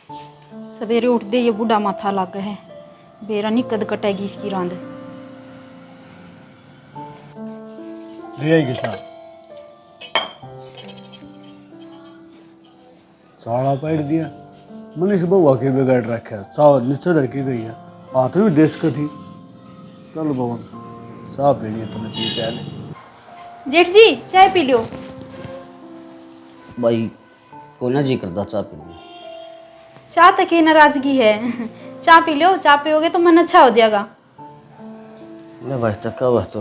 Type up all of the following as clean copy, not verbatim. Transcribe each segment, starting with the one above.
सवेरे उठते ये बूढ़ा माथा लग है, बेरा नहीं कद कटेगी इसकी रांद। ले आएगी साहब साड़ा पैर दिया मनीष बउआ के बिगाड़ रखा चाव नीचे रखी गई है हाथ में देश का थी। चल भवन साहब पीनी है तुम्हें पी पहले। जेठ जी चाय पी लो। भाई को ना जी करता चाह पीने। चाह तक ही नाराजगी है। चाय पी लो, चाय पियोगे तो मन अच्छा हो जाएगा। मैं भाई तक वह तो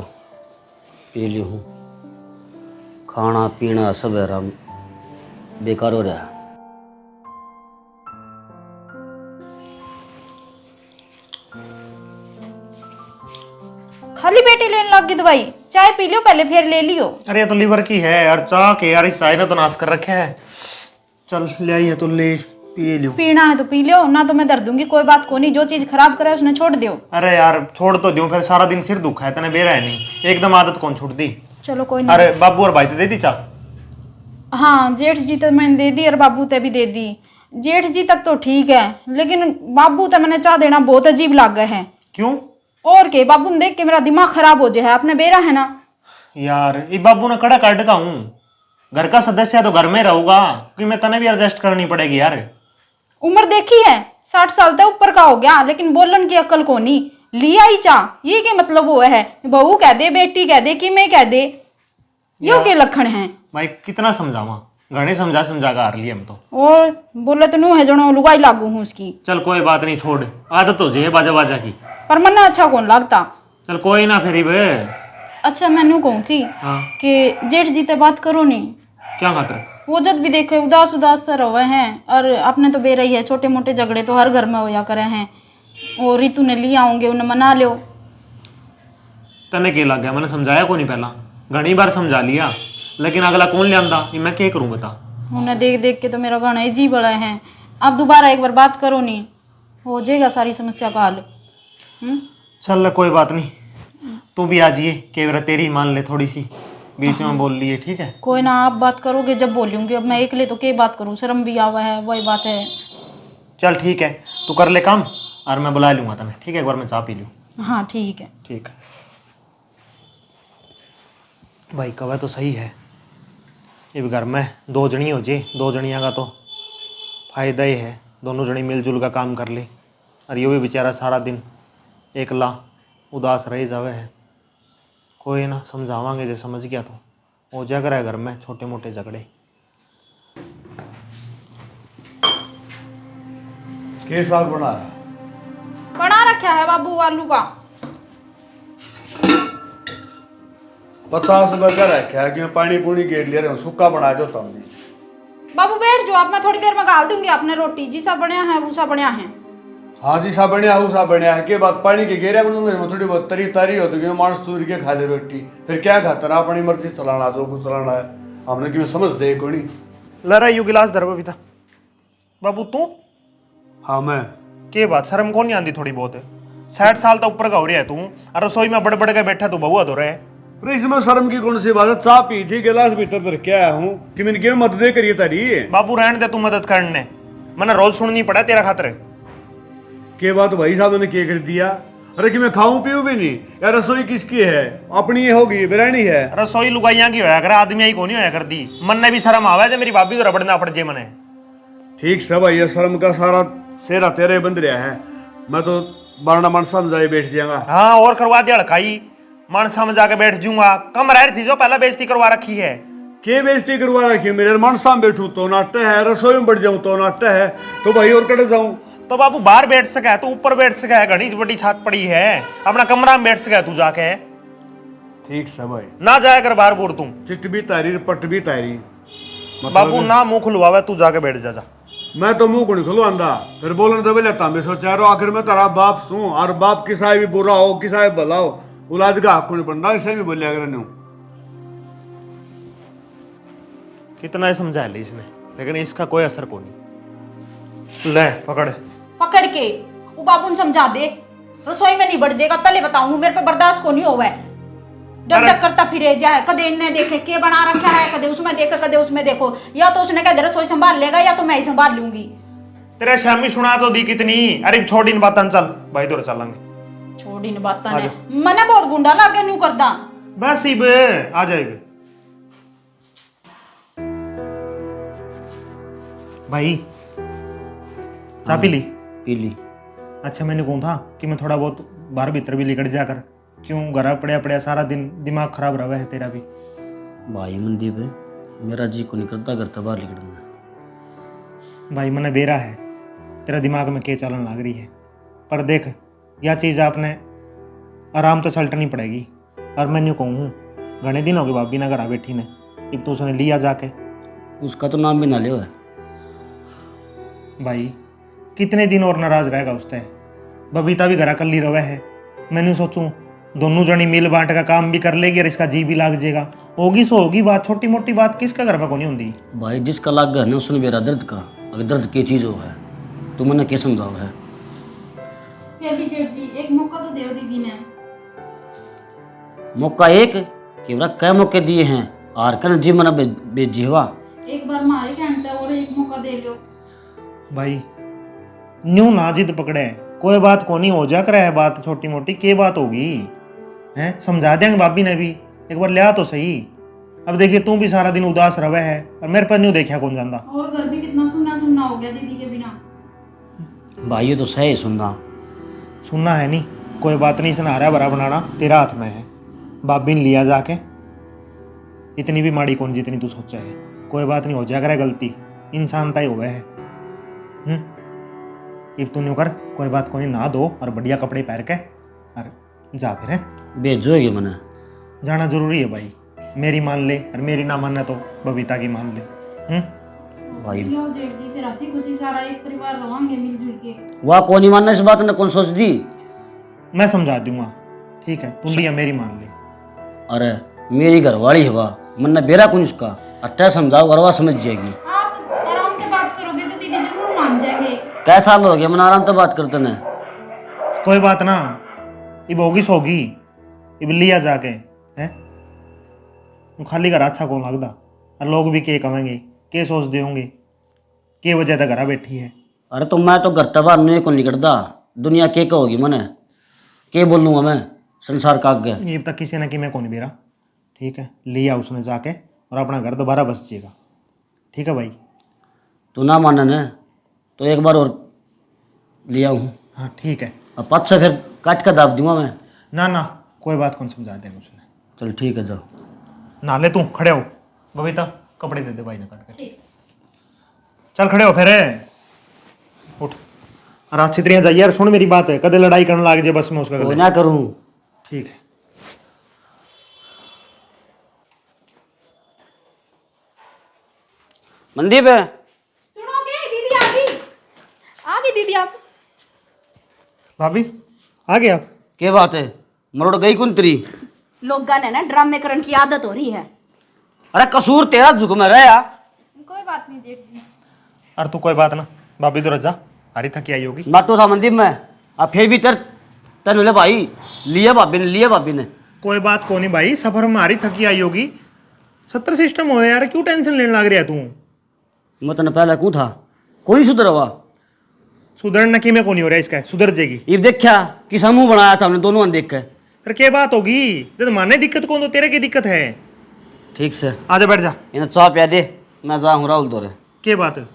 पी ली हूँ, खाना पीना सब आराम बेकार हो रहा है। खाली पेट ही लेने लग गई दवाई। चाय पी लो पहले फिर ले लियो। अरे ये तो लीवर की है यार, चाह के यार इस चाय ने तो नाश कर रखे है। चल ले आई है तो ले पी लियो। पीना है तो पी लो, ना तो मैं दर्द दूंगी। कोई बात को नहीं, जो चीज खराब करे उसने छोड़ दियो। अरे यार छोड़ तो दूं, फिर सारा दिन सिर दुखा है, तने बेरा है नहीं, एकदम आदत कौन छूट दी। चलो कोई नहीं। अरे बाबू और भाई तो दे दी चाह। हाँ जेठ जी तो मैंने दे दी और बाबू ते भी दे दी। जेठ जी तक तो ठीक है, लेकिन बाबू ते मैंने चाह देना बहुत अजीब लग गए हैं। क्यों? और के बाबू ने देख के मेरा दिमाग खराब हो जाए। अपने बेरा है ना यार ये बाबू ने कड़ा काट का हूँ, घर का सदस्य है तो घर में रहूंगा कि मैं तने भी एडजस्ट करनी पड़ेगी यार। उम्र देखी है, 60 साल तक ऊपर का हो गया, लेकिन बोलन की अक्ल को नहीं लिया ही चाह। ये क्या मतलब वो है, बहू कह दे बेटी कह दे कि मैं कह दे, यो के लक्षण है। भाई कितना समझावा, घने समझा समझा कर हार लिए हम तो। और बोले तो नू है जनो लुगाई लागू हूँ उसकी। चल कोई बात नहीं, छोड़ आदत हो जाए बाजा बाजा की। पर मन अच्छा कौन लगता। चल कोई ना फिर बे। अच्छा मैनू कहूँ थी हाँ कि जेठ जी ते बात करो नहीं। क्या खातर? वो जब भी देखे उदास उदास सा रहे हैं, और अपने तो बेरा ही है। छोटे मोटे झगड़े तो हर घर में होया करे हैं। और रीतू ने लिया होंगे, उन्हें मना लो। तने के लग गया, मैंने समझाया को नहीं पहला, घनी बार समझा लिया, लेकिन अगला कौन ले आंदा, ये मैं क्या करूं बता। उन्हें देख देख के तो मेरा गाना ही जी बड़ा है। अब दोबारा एक बार बात करो नहीं, हो जाएगा सारी समस्या का हल। चल कोई बात नहीं, तू भी आ जाइए, केवरा तेरी मान ले थोड़ी सी, बीच में बोल लिए, ठीक है? कोई ना, आप बात करोगे जब बोलूंगी। अब मैं अकेले तो क्या बात करूँ, शर्म भी आवा है, वही बात है। चल ठीक है, तू कर ले काम और मैं बुला लूंगा तने, ठीक है? एक बार मैं चाय पी लूँ। हाँ ठीक है। ठीक है भाई, कवा तो सही है। ये घर में दो जनी हो जे, दो जनिया का तो फायदा ही है, दोनों जनी मिलजुल का काम कर ले। और ये भी बेचारा सारा दिन एकला उदास रह जावे है। कोई ना, समझावांगे, जो समझ गया तो हो जाकर है घर में छोटे मोटे झगड़े। के साग बनाया? बना रखा है बाबू आलू का। 50 बर्गर रखा है कि पानी पूनी घेर लिया रहा सूखा बना दो तुम भी। बाबू बैठ जाओ, अब मैं थोड़ी देर में गाल दूंगी आपने रोटी। जी सा बनया है वूसा बनया है। हाँ जी सा बढ़िया हूँ सा बढ़िया है के बाद पानी के घेरा में थोड़ी बहुत तरी तारी हो तो मांस चूर के खा ले रोटी, फिर क्या खाता रहा अपनी मर्जी चलाना जो कुछ चलाना है। हमने क्यों समझ दे कोनी लड़ा यू गिलास धर भी था बाबू तू। हाँ मैं के बात शर्म कौन नहीं आती थोड़ी बहुत? 60 साल तक ऊपर का हो रहा है तू, और रसोई में बड़े बड़े का बैठा तू बहुआ धो रहा है। अरे इसमें शर्म की कौन सी बात है? चाह पी थी गिलास भीतर धर के आया हूँ कि मैंने क्यों मदद करिए तारी। बाबू रहने दे, तू मदद करने, मैंने रोज सुननी पड़ा तेरा खातर। के बात भाई साहब ने क्या कर दिया? अरे कि मैं खाऊं पीऊं भी नहीं यार? रसोई किसकी है? अपनी ये होगी बिरानी है। रसोई लुगाइयां की होया कर, आदमी ही को नहीं होया कर दी। मन ने भी शर्म आवे जब मेरी भाभी तो रबड़ना पड़ जे मने। ठीक सब भाई ये शर्म का सारा सेरा तेरे बंद रहा है। मैं तो बारना मन समझाए बैठ जाऊंगा। हाँ और करवा दिया हड़काई, मन समझ आके बैठ जाऊंगा। कम रह थी जो पहला बेइज्जती करवा रखी है। के बेइज्जती करवा रखी है? मेरे मन साम बैठू तो नाट्य है, रसोई में बढ़ जाऊं तो नाट्य है, तो भाई और कड़े जाऊं तो बाबू बाहर बैठ सका है, तू ऊपर बैठ सका है, घनी बड़ी छात पड़ी है, अपना कमरा में बैठ सका है तू जाके। ठीक सब भाई ना जाया कर बाहर बूढ़ तू। चिट भी तारी पट भी तारी बाबू ना मुंह खुलवावे, तू जाके बैठ जा। मैं तो मुंह को नहीं खुलवांदा, फिर बोलने तो लेता मैं सोचा रो आखिर में तेरा बाप सू, और बाप किसा भी बुरा हो किसा भी भला हो औलाद का हक नहीं बनता, इसे भी बोलिया कर। कितना ही समझा ली इसने, लेकिन इसका कोई असर को नहीं। ले पकड़ पकड़ के वो बाबू ने समझा दे, रसोई में नहीं बढ़ जाएगा। पहले बताऊं मेरे पे बर्दाश्त को नहीं होगा। डग डग करता फिरे जाए, कदे इन्हें देखे के बना रखा है, कदे उसमें देखो कदे उसमें देखो। या तो उसने कह दे रसोई संभाल लेगा या तो मैं ही संभाल लूंगी। तेरे शामी सुना तो दी कितनी। अरे छोड़ इन बातन, चल भाई तो चलेंगे। छोड़ इन बातां ने, मने बहुत गुंडा लागे न्यू करदा। बस इब आ जाएगा भाई। चाय पी ली? पी ली। अच्छा मैंने कहा था कि मैं थोड़ा बहुत बाहर भीतर भी निकल जाकर, क्यों घर पड़े पड़े सारा दिन दिमाग खराब रहा है तेरा भी। भाई मनदीप मेरा जी को नहीं करता घर से बाहर निकलना। भाई मैंने बेरा है तेरा दिमाग में क्या चलन लग रही है, पर देख यह चीज़ आपने आराम तो सल्टनी पड़ेगी। और मैं यूँ कहूँ घने दिन हो गए भाभी ना घर बैठी ने, अब तो उसने लिया जाके। उसका तो नाम भी ना लियो है। भाई कितने दिन और नाराज रहेगा उससे। बबीता भी घर कल्ली रवे है। मैंने सोचूं दोनों जनी मिल बांट का काम भी कर लेगी और इसका जी भी लाग जाएगा। होगी सो होगी बात, छोटी मोटी बात किसका घर पर को नहीं होती। भाई जिसका लाग गया ना उसने मेरा दर्द का, अगर दर्द की चीज़ हो है तो मैंने क्या समझाओ है। फिर भी जेठ जी एक मौका तो देव दीदी ने। मौका एक कि बरा कई मौके दिए हैं आर कर जी मना बेजी हुआ। एक बार मारे कहते और एक मौका दे लो। भाई न्यू ना जिद पकड़े, कोई बात को नहीं हो जा कर है, बात छोटी मोटी के बात होगी हैं, समझा देंगे भाभी ने भी, एक बार लिया तो सही। अब देखिए तू भी सारा दिन उदास रवे है और मेरे पर न्यू देखा कौन जानता। और घर भी कितना सुनना सुनना हो गया दीदी के बिना। भाई ये तो सही सुनना सुनना है नहीं, कोई बात नहीं, सनहारा भरा बनाना तेरा हाथ में है। भाभी ने लिया जाके, इतनी भी माड़ी कौन जितनी तू सोचा है। कोई बात नहीं, हो जाया करे गलती, इंसान तय हुए है। अब तू न्यू कर, कोई बात को नहीं, नहा दो और बढ़िया कपड़े पहन के और जा फिर है। भेजोगे मैंने जाना जरूरी है भाई, मेरी मान ले और मेरी ना मानना तो बबीता की मान ले। भाई लो जेठ जी फिर हंसी खुशी सारा एक परिवार रहोगे मिलजुल के। वह कौन ही मानना इस बात ने कौन सोच दी। मैं समझा दूंगा, ठीक है, तू लिया मेरी मान ले। अरे मेरी घरवाली है वह मन्ना बेरा कौन इसका, अच्छा समझाओ घरवा समझ जाएगी। आप आराम से बात करोगे तो दीदी जरूर मान जाएंगे। कैसा साल हो गया मन आराम तो बात करते ने। कोई बात ना, इब होगी सोगी, इब लिया जाके है। खाली घर अच्छा कौन लगता, और लोग भी के कहेंगे, के सोच दे होंगे, के वजह तक घर बैठी है। अरे तो मैं तो घर तबार नहीं को निकलता, दुनिया के कहोगी मने, के बोलूँगा मैं संसार का आगे। ये तक किसी ने कि मैं कौन बेरा, ठीक है, लिया उसने जाके और अपना घर दोबारा बस जाएगा, ठीक है भाई। तू ना माना ने तो एक बार और लिया हूँ। हाँ ठीक है, अब पद से फिर काट कर दाब दूंगा मैं। ना ना कोई बात कौन समझा देंगे उसने। चल ठीक है जाओ। नाले तू खड़े हो, बबीता कपड़े दे दे भाई ने काट के। चल खड़े हो फिर, उठ और अच्छी तरह जाइए। यार सुन मेरी बात है, कदे लड़ाई करने लग जाए बस में उसका वो गले। ना करूँ। ठीक है। मनदीप है सुनोगे दीदी आ गई। आ गई दीदी आप। भाभी आ गए आप? क्या बात है मरोड़ गई कौन तेरी। लोगों ने ना ड्रामे करने की आदत हो रही है। अरे कसूर तेरा झुक में रहा। कोई बात नहीं जेठ जी। और तू कोई बात ना, भाभी तो रजा हारी थकी आई होगी। बाटो था मनदीप में, अब फिर भी तेन बोले भाई लिया भाभी ने। कोई बात को नहीं भाई, सफर में हारी थकी आई होगी। 70 सिस्टम हो यार, क्यों टेंशन लेने लग रहा है तू। मैं तेने पहले कौन था, कोई सुधर हुआ। सुधरना की में को नहीं हो रहा इसका, सुधर जाएगी। ये देखा कि समूह बनाया था हमने दोनों ने देख के। फिर क्या बात होगी, जब माने दिक्कत कौन तो तेरे की दिक्कत है। ठीक से आजा बैठ जा। इन्हें चाह पिया दे, मैं जा हूँ राहुल दौरे। क्या बात है?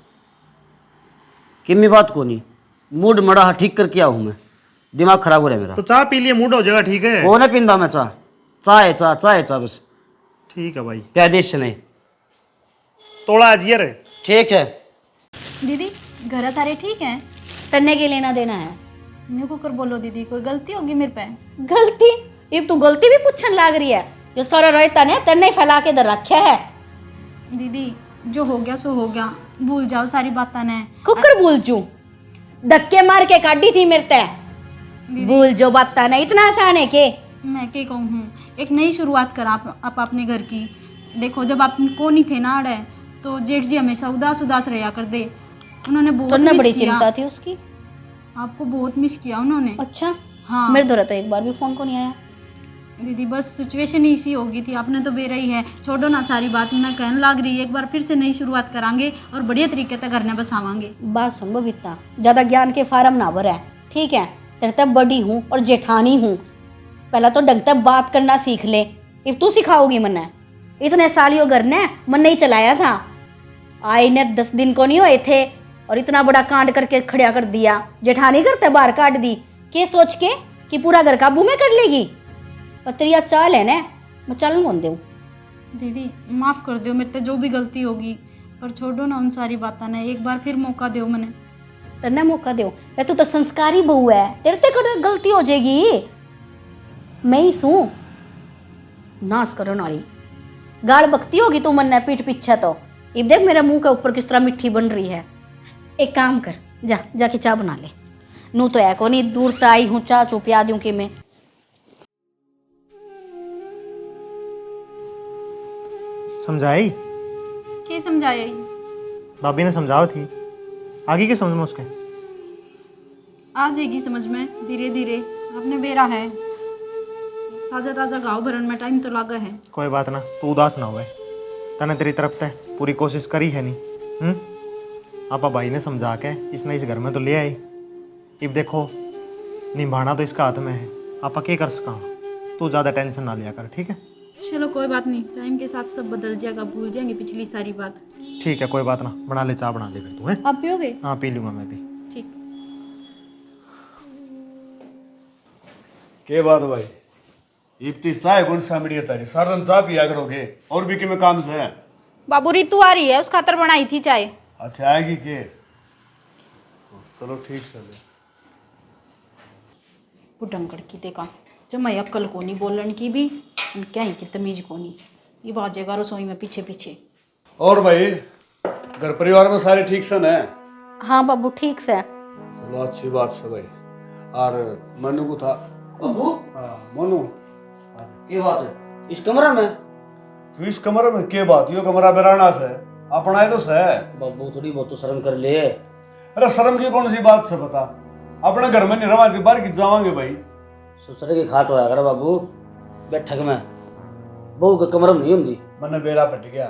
किमी बात को नहीं, मूड मड़ा ठीक कर किया हूँ मैं, दिमाग खराब हो रहा है मेरा। तो चाय पी लिए मूड हो जाएगा, ठीक है। वो नहीं पींदा मैं चाह, चाह है बस। ठीक है भाई, प्यादेश से नहीं। तोड़ा अजियर है। ठीक है दीदी घर सारे ठीक हैं? तन्ने के लेना देना है। न्यू को कर बोलो दीदी, कोई गलती होगी मेरे पे। गलती? अब तू गलती भी पूछने लग रही है। जो सारा रहता ने तन्ने फैला के इधर रखा है। दीदी जो हो गया सो हो गया, भूल जाओ सारी बातें ने। कुकर भूल जू, धक्के मार के काटी थी मेरे ते। भूल जो बात ना इतना आसान है के। मैं क्या कहूँ, एक नई शुरुआत कर आप अपने घर की। देखो जब आप को नहीं थे ना अड़े, तो जेठ जी हमेशा उदास उदास रहा कर दे। उन्होंने बहुत तुमने मिस बड़ी किया। चिंता थी उसकी। आपको बहुत मिस किया उन्होंने। अच्छा हाँ मेरे द्वारा तो एक बार भी फोन को नहीं आया। दीदी बस सिचुएशन ही इसी होगी थी, आपने तो बेरा ही है, छोड़ो ना सारी बात, मैं कहने लग रही है एक बार फिर से नई शुरुआत करांगे और बढ़िया तरीके से घर में बसावांगे। बात सुन बबीता, ज्यादा ज्ञान के फार्म ना भर है, ठीक है? तेरे तब बड़ी हूँ और जेठानी हूँ, पहला तो ढंग तक बात करना सीख ले। अब तू सिखाओगी मन्ने? इतने सालियों घर ने मन नहीं चलाया था, आए ने 10 दिन को नहीं हुए थे और इतना बड़ा कांड करके खड़ा कर दिया। जेठानी करते बाहर काट दी के सोच के कि पूरा घर काबू में कर लेगी। पत्रिया चाल है ना, मैं चल कौन दूँ? दीदी माफ़ कर दो मेरे से जो भी गलती होगी, पर छोड़ो ना उन सारी बातों ने, एक बार फिर मौका दो मैंने। तन्ने मौका दो, तू तो संस्कारी बहू है, तेरे ते कदे गलती हो जाएगी। मैं ही सू नाश करो नाली गाल बकती होगी तू मन पीठ पीछे, तो अब देख मेरे मुंह के ऊपर किस तरह मिट्टी बन रही है। एक काम कर, जाके चाय बना ले। नू तो है को नहीं, दूर तो आई हूँ, चाय चू पिया दूं कि मैं। समझाई? क्या समझाया ये? भाभी ने समझाओ थी, आगे की समझ में उसके? आ जाएगी समझ में धीरे धीरे, आपने बेरा है, ताज़ा ताज़ा घाव भरन में टाइम तो लगा है। कोई बात ना, तू उदास ना हुए, तने तेरी तरफ से पूरी कोशिश करी है नहीं। आपा भाई ने समझा के इसने इस घर में तो ले आई, अब देखो निभाना तो इसका हाथ में है, आपा क्या कर सका। तू ज़्यादा टेंशन ना लिया कर, ठीक है? चलो कोई बात नहीं, टाइम के साथ सब बदल जाएगा, भूल जाएंगे पिछली सारी बात। ठीक है, कोई बात ना, बना ले चाय, बना ले फिर तू है। आप पियोगे? हाँ पी लूँगा मैं भी। ठीक। के बात भाई, इतनी चाय कौन सा मीडिया तारी, सारा दिन चाय पिया करोगे, और भी कि में काम से है? बाबू रितु आ रही है, उस खातर बनाई थी चाय। अच्छा आएगी के? चलो ठीक चले। बुढ़ंगड़ की देखा जमा अक्ल को नहीं बोलन की भी, क्या ही की तमीज को नहीं, ये बाजेगा रसोई में पीछे पीछे। और भाई घर परिवार में सारे ठीक सन है? हाँ बाबू ठीक से। चलो अच्छी बात से भाई। और मनु को था? बाबू हाँ मनु, ये बात है इस कमरे में? क्यों इस कमरे में के बात, यो कमरा बेराना से अपना है तो से। बाबू थोड़ी बहुत तो शर्म कर ले। अरे शर्म की कौन सी बात से बता, अपने घर में नहीं रवा के बाहर की जावांगे भाई। ससुर की खाट होया कर बाबू, बैठक में बहू के कमरे में नहीं होंगी। मैंने बेरा पट गया,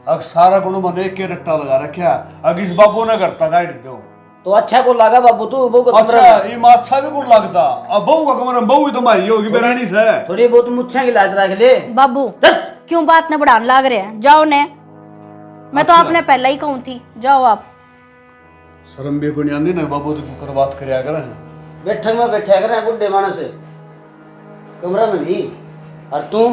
अग सारा गुण मैंने एक के रट्टा लगा रखा, अग इस बाबू ने करता काट दो तो अच्छा को लगा बाबू तू बहू का कमरा अच्छा में। ये माँ अच्छा भी कौन लगता, अब बहू का कमरा में बहू ही तुम्हारी होगी बेरानी से। थोड़ी बहुत मुच्छा की लाज रख ले। बाबू क्यों बात ने बढ़ाने लाग रहे हैं, जाओ ने, मैं तो अच्छा। आपने पहले ही कहूँ थी, जाओ आप। शर्म भी को नहीं आती ना बाबू, तो क्यों कर बात करया करे। बैठक में बैठा कर बुढ़े मानस से कमरा में नहीं। और तू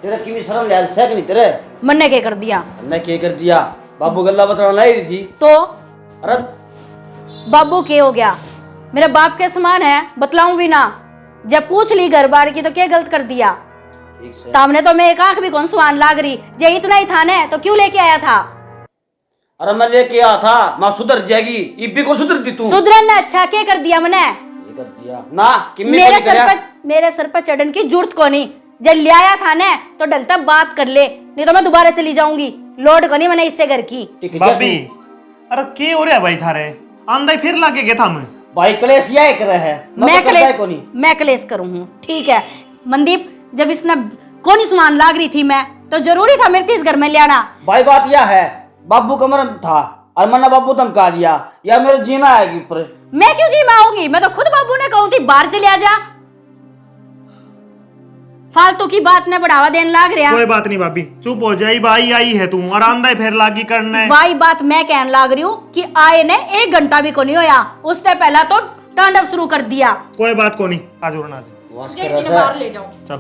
तेरा की भी शर्म लिहाज से कि नहीं तेरे? मन्ने क्या कर दिया? मैं क्या कर दिया? बाबू गल्ला बताना लाई रही थी तो अरे बाबू क्या हो गया? मेरे बाप के समान है, बतलाऊं भी ना? जब पूछ ली घर बार की तो क्या गलत कर दिया? ठीक से सामने तो मैं एक आंख भी कौन समान लाग रही, जे इतना ही था ने तो क्यों लेके आया था? अरे मैं लेके आया था, माँ सुधर जाएगी, इब भी को सुधर दी तू। सुधरन ने अच्छा क्या कर दिया मैंने? ये कर दिया ना कि मैं मेरे कोई सर करया? पर मेरे सर पर चढ़न की जरूरत को नहीं, जब ले आया था ने तो ढंग तक बात कर ले, नहीं तो मैं दोबारा चली जाऊंगी। लोड को नहीं मैंने इससे घर की। ठीक है, भाभी अरे के हो रहा भाई थारे, आंदा ही फिर लागे गया था मैं। भाई क्लेश यह कर रहा है, मैं क्लेश करूं हूं, ठीक है मनदीप? जब इसने कौन सामान लाग रही थी मैं, तो जरूरी था मेरे इस घर में ले आना। भाई बात यह है, बाबू कमर में था और मन्ना बाबू धमका दिया, या मेरे जीना आएगी ऊपर। मैं क्यों जी माऊंगी? मैं तो खुद बाबू ने कहूं थी बाहर चले आ जा। फालतू की बात ने बढ़ावा देने लाग रहा। कोई बात नहीं भाभी, चुप हो जाई, भाई आई है तू और आंदा ही फिर लागी करना है। वही बात मैं कहने लाग रही हूँ कि आए ने 1 घंटा भी को नहीं होया, उससे पहला तो तांडव शुरू कर दिया। कोई बात को नहीं, आज उड़ना वास जेठ कर जी ने रहा बाहर है। ले जाओ। चल।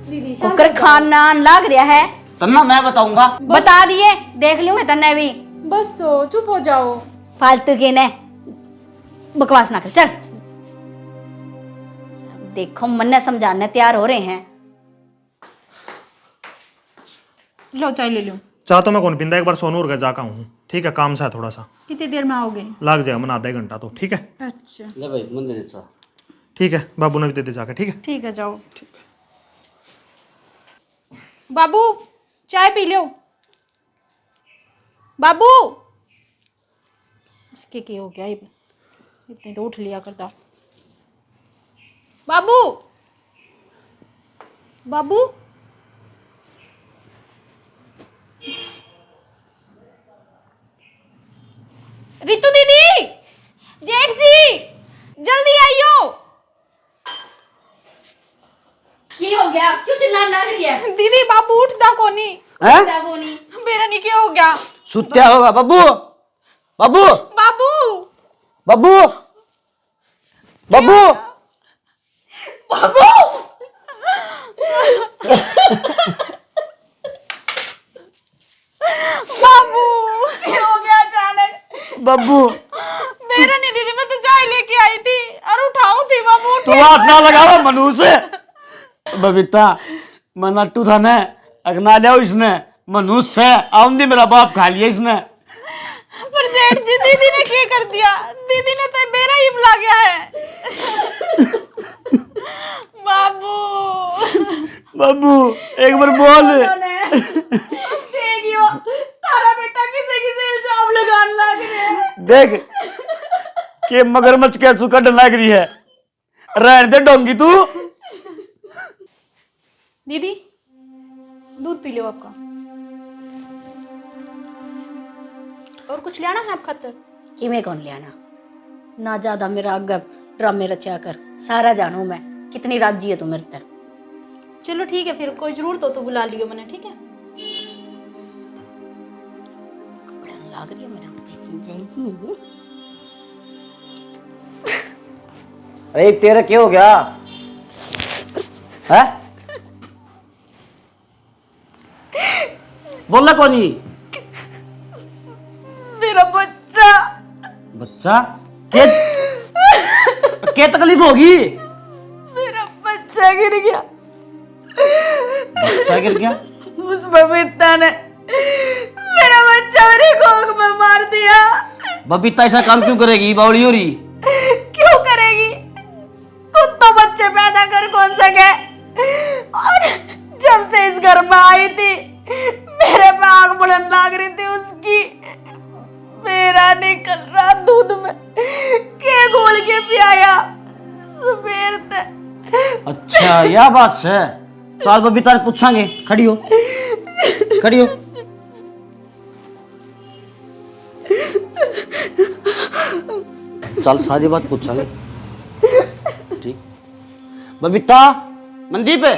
दीदी कुकर खानदान लाग रहा है, तन्ना मैं बताऊंगा। बता दिए, देख लूंगे तन्ने भी। बस तो चुप हो जाओ। फालतू के ने बकवास ना कर, चल। देखो मन्ने समझाने तैयार हो रहे हैं। लो चाय ले लो। चाह तो मैं कौन पिंदा, एक बार सोनूर का जाका हूँ, ठीक है? काम सा है थोड़ा सा, कितनी देर में आओगे? लग जाएगा मन आधा घंटा तो, ठीक है? अच्छा ले भाई मन देने चा। ठीक है, बाबू ने भी दे दे जाके, ठीक है? ठीक है जाओ। बाबू चाय पी लो। बाबू इसके क्या हो गया, इतने तो उठ लिया करता। बाबू बाबू रितु दीदी, जेठ जी, जल्दी आइयो। की हो गया? क्यों चिल्लाने लग रही है? दीदी बाबू उठता कोनी। हैं? क्या बोली? मेरा नहीं क्या हो गया? सुत्या होगा बब्बू, बब्बू, बाबू बब्बू, बब्बू, बाबू बाबू क्या हो गया अचानक? बब्बू। मेरा नहीं दीदी, मैं तो चाय लेके आई थी और उठाऊं थी। बाबू तू हाथ ना लगावा मनु से। बबीता मैं नट्टू था ना, अगना लिया इसने मनुष्य से आउंदी मेरा बाप खा लिया इसने। पर जेठ जी दीदी ने क्या कर दिया? दीदी ने तो मेरा ही बुला गया है। बाबू बब्बू एक बार बोल। देखियो तारा बेटा किसे किसे इल्जाम लगाने लग रहे हैं। देख के मगरमच्छ के सुकड़ लग रही है। रहने दे डोंगी तू। दीदी दूध पी लो आपका। और कुछ लेना है आप खातर? कि मैं कौन लेना? ना ज्यादा मेरा अगर ड्रामे रचा कर, सारा जानू मैं कितनी राजी है तू मेरे तक। चलो ठीक है, फिर कोई जरूरत हो तो बुला लियो मैंने, ठीक है? लग रही है मेरा जाएगी। अरे तेरा क्या हो गया है? बोलना कौनी? मेरा बच्चा बच्चा क्या क्या तकलीफ होगी? मेरा बच्चा गिर गया। बच्चा गिर गया? उस बबीता ने मेरा बच्चा मेरी कोख में मार दिया। बबीता ऐसा काम क्यों करेगी? बावली हो रही। क्यों करेगी? खुद तो बच्चे पैदा कर कौन सके। और जब से इस घर में आई थी मेरे पे आग बुलंद लाग रही थी उसकी। मेरा निकल रहा दूध में के घोल के पियाया सुबह तक। अच्छा यह बात है। चल बबीता पूछांगे। खड़ी हो, खड़ी हो। चल सारी बात पूछांगे। ठीक बबीता, मनदीप है।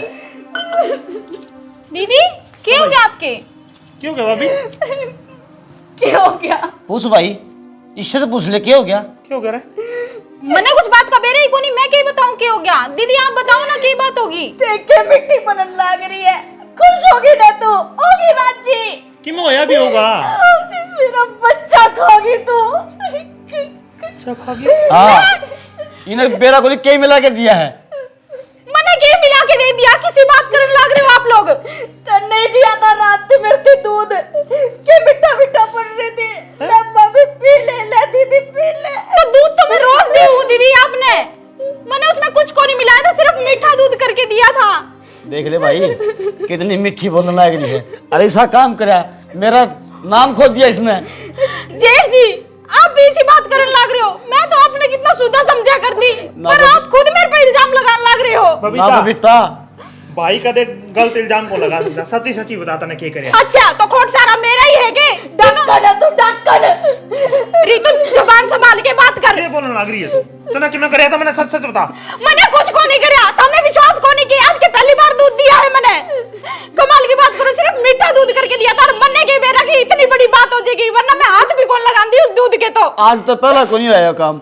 दीदी क्या हो गया आपके? क्यों क्या भाभी? क्या हो गया? पूछ भाई, इससे तो पूछ ले क्या हो गया? क्यों कह रहे? मैंने कुछ बात का बेरे ही को नहीं, मैं क्या बताऊं क्या हो गया? दीदी आप बताओ ना क्या बात होगी? देख के मिट्टी बनन लग रही है। खुश होगी ना तू? होगी राजी? कि मैं होया भी होगा। मेरा बच्चा खागी तू। अच्छा खा गया। हाँ इन्हें बेरा को क्या मिला के दिया है? मैंने क्या मिला के दे दिया? किसी बात करने लग रहे हो आप लोग? तो नहीं दिया था रात में मेरे दूध के मीठा मीठा पड़ रही थी। डब्बा भी पी ले दीदी पी ले। तो दूध तो मैं रोज दी हूँ दीदी। आपने मैंने उसमें कुछ को नहीं मिलाया था, सिर्फ मीठा दूध करके दिया था। देख ले भाई कितनी मीठी बोलने लग रही है। अरे ऐसा काम करा, मेरा नाम खोल दिया इसने। जेठ जी आप भी इसी बात करने लग रहे हो। मैं तो आपने कितना सुधा समझा कर दी, पर आप खुद मेरे पे इल्जाम लगाने लग रहे हो। ना बबीता, भाई का देख गलत इल्जाम को लगा दूंगा। सच्ची सच्ची बताता ना क्या करे। अच्छा तो खोट सारा मेरा ही है के? डन तू डक्कन। रितु जुबान संभाल के बात कर। क्या बोलने लग रही है तू? तूने क्यों करे? तो मैंने सच सच बता। मैंने कुछ को नहीं किया, तुमने विश्वास को नहीं किया। आज के पहली बार दूध दिया है मैंने। कमाल की बात करो, सिर्फ मीठा दूध करके दिया था और मन्ने के बेरा की इतनी बड़ी बात हो जाएगी, वरना मैं हाथ भी कौन लगाती उस दूध के। तो आज तो पहला को नहीं आया काम।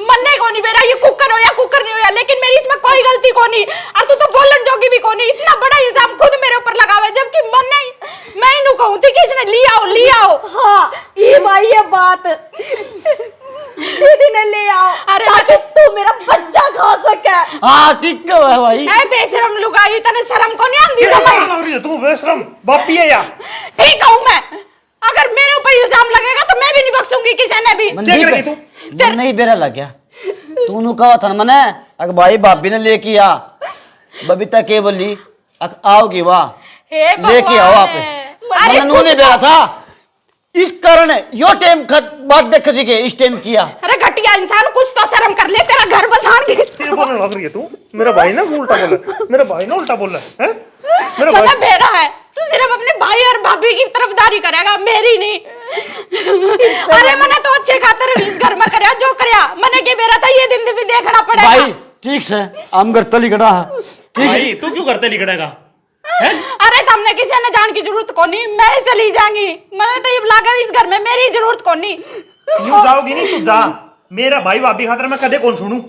मन्ने को नहीं बेरा, ये कुकर हो या कुकर नहीं हो या, लेकिन मेरी इसमें कोई गलती को नहीं। और तू तो बोलन जोगी भी को नहीं। इतना बड़ा इल्जाम खुद मेरे ऊपर लगावे, जबकि मन्ने मैं इनु कहूं थी कि इसने लिया आओ। हाँ ये भाई ये बात दीदी ने ले आओ। अरे ताकि तू मेरा बच्चा खा सके। हाँ ठीक है भाई। है बेशरम लुगाई, तने शर्म को नहीं आंदी क्या समझ? लग रही है तू? बेशरम बापी है या? ठीक हूं मैं। अगर मेरे ऊपर इल्जाम लगेगा तो मैं भी नहीं बख्शूंगी किसी ने भी। क्या करेगी तू? मन नहीं बेरा लग गया। तू कहा था मने अगर भाई भाभी ने लेके आ। बबीता के बोली आओगी वाह लेके आओ आप। अरे ने बेरा था इस कारण यो टाइम बात देख रही के इस टाइम किया। अरे घटिया इंसान, कुछ तो शर्म कर ले, तेरा घर बसान के क्या बोलने लग रही है तू? मेरा भाई ना उल्टा बोला, मेरा भाई ना उल्टा बोला है। मेरा भाई मतलब मेरा है, तू सिर्फ अपने भाई और भाभी की तरफदारी करेगा, मेरी नहीं। अरे मैंने तो अच्छे खातर इस घर में करया जो करया, मैंने के मेरा था ये दिन भी देखना पड़ेगा। भाई ठीक है, हम घर तली कड़ा है। भाई तू क्यों करते लिखड़ेगा? अरे तुमने किसी ने जान की जरूरत को नहीं, मैं ही चली जाऊंगी। मैंने तो ये लागा इस घर में मेरी जरूरत को नहीं। यूं जाओगी नहीं, तू जा। मेरा भाई भाभी खातर मैं कदे कौन सुनूं?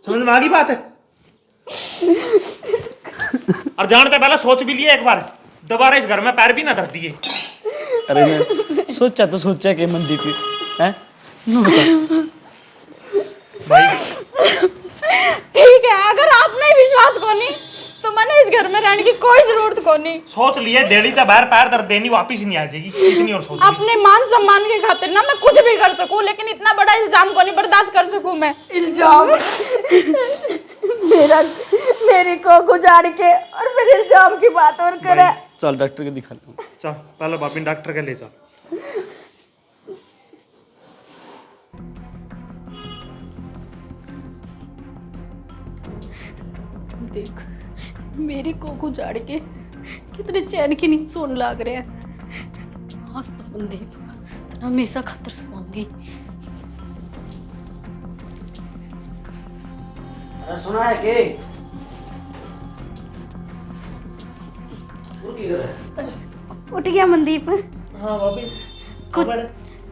समझ में आ गई बात है? और जानते पहले सोच भी लिया एक बार, दोबारा इस घर में पैर भी ना धर दिए। अरे मैं सोचा कि मनदीप है नु बता भाई ठीक है, अगर आपने विश्वास को नहीं तो मैंने इस घर में रहने की कोई जरूरत को नहीं। सोच लिए देली तो बाहर पैर धर देनी, वापिस ही नहीं आ जाएगी। इतनी और सोच ली। अपने मान सम्मान के खातिर ना मैं कुछ भी कर सकूं, लेकिन इतना बड़ा इल्जाम को नहीं बर्दाश्त कर सकूं मैं। इल्जाम मेरी को गुजार के और फिर इल्जाम की बात और करे। चल डॉक्टर के दिखा लो। चल पहले भाभी डॉक्टर के ले चल। देख मेरी को गुजार के कितने चैन की नींद सोने लग रहे हैं। आज तो मनदीप तेरा हमेशा खातर सोऊंगी। अरे सुना है के उठ गया मनदीप? हाँ भाभी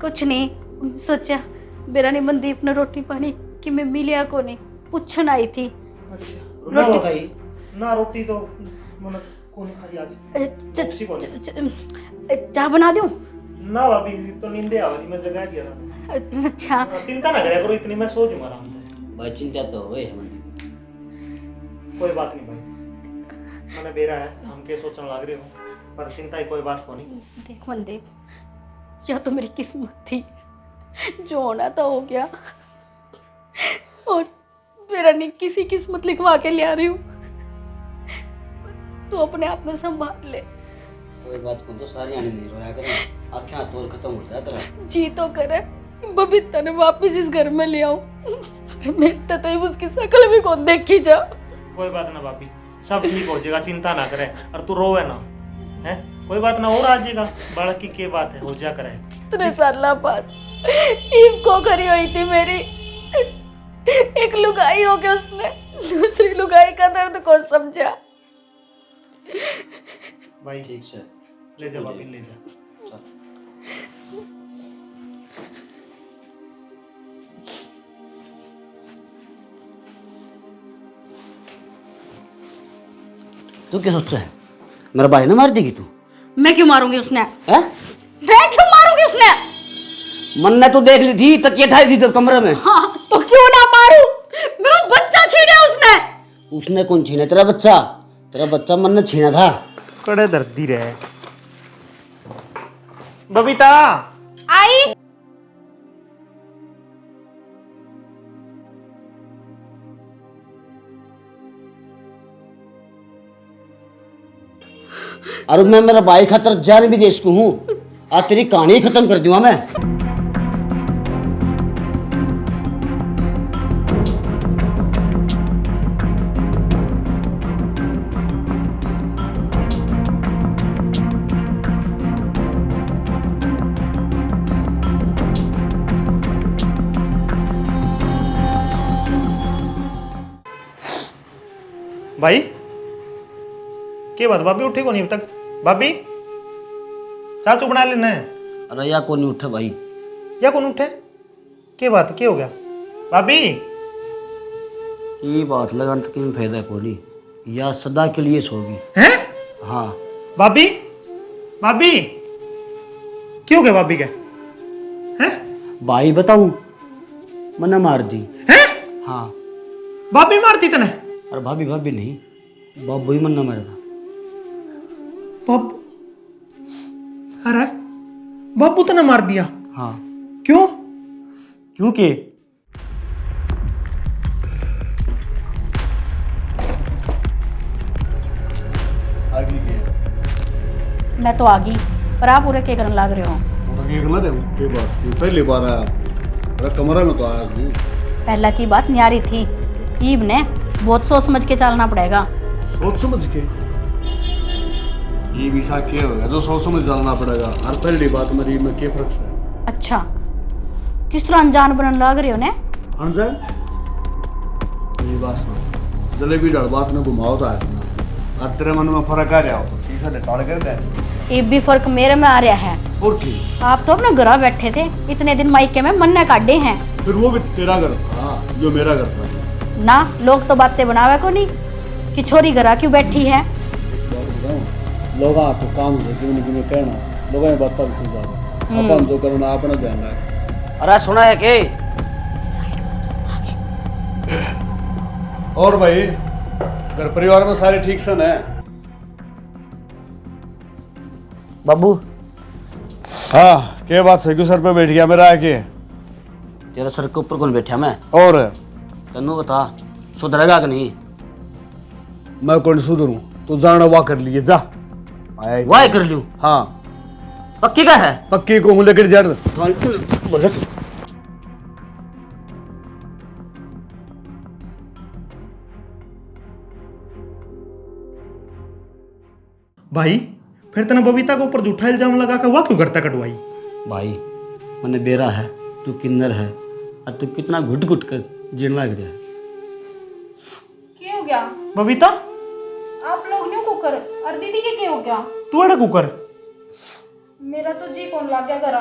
कुछ नहीं, सोचा मेरा नहीं मनदीप ने रोटी पानी कि मैं मिलिया को नहीं पूछन आई थी। रोटी ना रोटी तो मैंने कौन खाई आज? चाय बना दूं? ना भाभी तो नींदे आ रही, मैं जगा दिया था। अच्छा चिंता ना करा करो, इतनी मैं सो जाऊंगा आराम से। भाई चिंता तो होए है। कोई बात नहीं भाई, मैंने बेरा है, हम के सोचने लग रहे हो, पर चिंता ही कोई बात को नहीं। देख मनदीप, या तो मेरी किस्मत थी, जो होना था हो गया, और मेरा नहीं किसी किस्मत लिखवा के ले आ रही हूँ। तो अपने आप में संभाल ले। कोई बात को तो सारी आने नहीं रोया करे, आँखें तोड़ खत्म हो जाता है। जी तो करे बबीता ने वापस इस घर में ले आऊं, मेरे तो उसकी शक्ल भी कौन देखी जा। कोई बात ना भाभी, सब ठीक हो जाएगा, चिंता ना करे। और तू रोवे ना, है कोई बात ना, और आ जाएगा। बालक की क्या बात है, हो जा करे। कितने साल बाद ईव को करी हुई थी मेरी, एक लुगाई हो के उसने दूसरी लुगाई का दर्द कौन समझा। भाई ठीक से ले जा भाभी, ले जा। तू क्या सोचता है? मेरा भाई ना मार देगी तू? मैं क्यों मारूंगी उसने? हैं? मैं क्यों मारूंगी उसने? मन ने तो देख ली थी, तकिया ठाई थी तो कमरे में। हाँ तो क्यों ना मारू? मेरा बच्चा छीना उसने। उसने कौन छीना? तेरा बच्चा? तेरा बच्चा मन ने छीना था। कड़े दर्दी रहे। बबीता आई और मैं मेरा भाई खातर जान भी दे सकूं हूँ। आज तेरी कहानी खत्म कर दूंगा मैं। भाई क्या बात, भाभी उठी को नहीं अब तक? भाभी चाचू बना लेना है। अरे या कौन नहीं उठा भाई? या कौन उठे? क्या बात, क्या हो गया भाभी? ये बात लगाने तक में फायदा को नहीं, या सदा के लिए सोगी। हैं? हाँ भाभी, भाभी क्यों गया भाभी? क्या हैं? भाई बताऊं, मना मार दी। हैं? हाँ भाभी मारती तने? और भाभी भाभी नहीं, बाबू ही मन्ना मारा था। बाबू? अरे बाबू तने मार दिया? हाँ क्यों? क्योंकि आगे गया मैं तो आ गई, पर आप पूरे क्या करने लग रहे हो? पूरा ठीक ना रहूं के बात की पहली बार आया अरे कमरा में तो आया हूँ। पहला की बात न्यारी थी, ईब ने बहुत सोच समझ के चलना पड़ेगा। सोच समझ के ये विसा क्या होगा जो सोच समझ चलना पड़ेगा। और पहली बात मेरी में क्या फर्क है। अच्छा, किस तरह अनजान बनने लग रहे हो ने? अनजान ये बात सुन, जलेबी डर बात में घुमाओ तो आया ना और तेरे मन में फर्क आ रहा हो तो ठीक है टाड़ कर दे। एक भी फर्क मेरे में आ रहा है। और की आप तो अपने घर बैठे थे इतने दिन, मायके में मन्ने काटे हैं फिर वो भी तेरा घर था जो मेरा घर था ना। लोग तो बातें बनावे को नहीं कि छोरी घरा क्यों बैठी है। लोग तो काम हो जीवन की में कहना लोगों ने बात पर खुल जाता अपन जो करना अपना ध्यान रख। अरे सुना है के और भाई घर परिवार में सारे ठीक सन है। बाबू हाँ क्या बात है क्यों सर पे बैठ गया मेरा आके। तेरे सर के ऊपर कौन बैठा मैं? और तन्नू बता सुधरेगा कि नहीं? मैं कौन सुधरूं तू जाना वाह कर लिए जा आया वाह कर लूं? हाँ पक्की का है? पक्की को लेकर जड़ भाई फिर तने बबीता के ऊपर झूठा इल्जाम लगा कर वह क्यों करता कटवाई? भाई मैंने बेरा है, तू किन्नर है और तू कितना घुट घुट कर जीने लग रहा है। क्या हो गया? बबीता आप लोग न्यू कुकर और दीदी के क्या हो गया? तू अड़ा कुकर मेरा तो जी कौन लग गया घरा।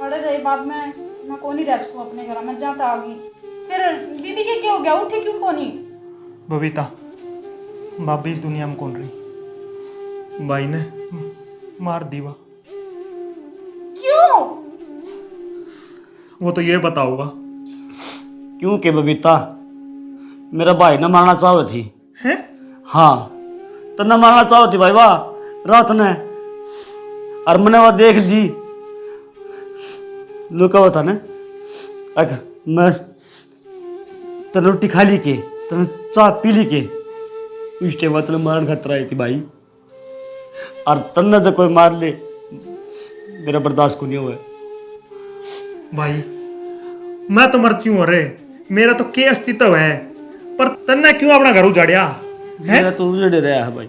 अरे रही बात मैं कौन ही रेस्ट हूँ अपने घर में, जाता आ गई। फिर दीदी के क्या हो गया? उठी क्यों कोनी? बबीता भाभी इस दुनिया में कौन रही? भाई ने मार दीवा। क्यों? वो तो ये बताऊंगा। क्योंकि बबीता मेरा भाई न मारना चाहो थी। हैं? हाँ तो न मारना चाहो थी भाई वाह रात ने। और मैंने वह देख ली लुका हुआ था ना। अगर मैं तने रोटी खा ली के तने चाय पी ली के उस टाइम तने मारन खतरा आई थी भाई। और तन्ने जब कोई मार ले मेरा बर्दाश्त को नहीं हुआ। भाई मैं तो मरती हूँ। अरे मेरा तो के अस्तित्व है पर तन्ने क्यों अपना घर उजाड़िया है? मेरा तो उजड़ रहा है भाई।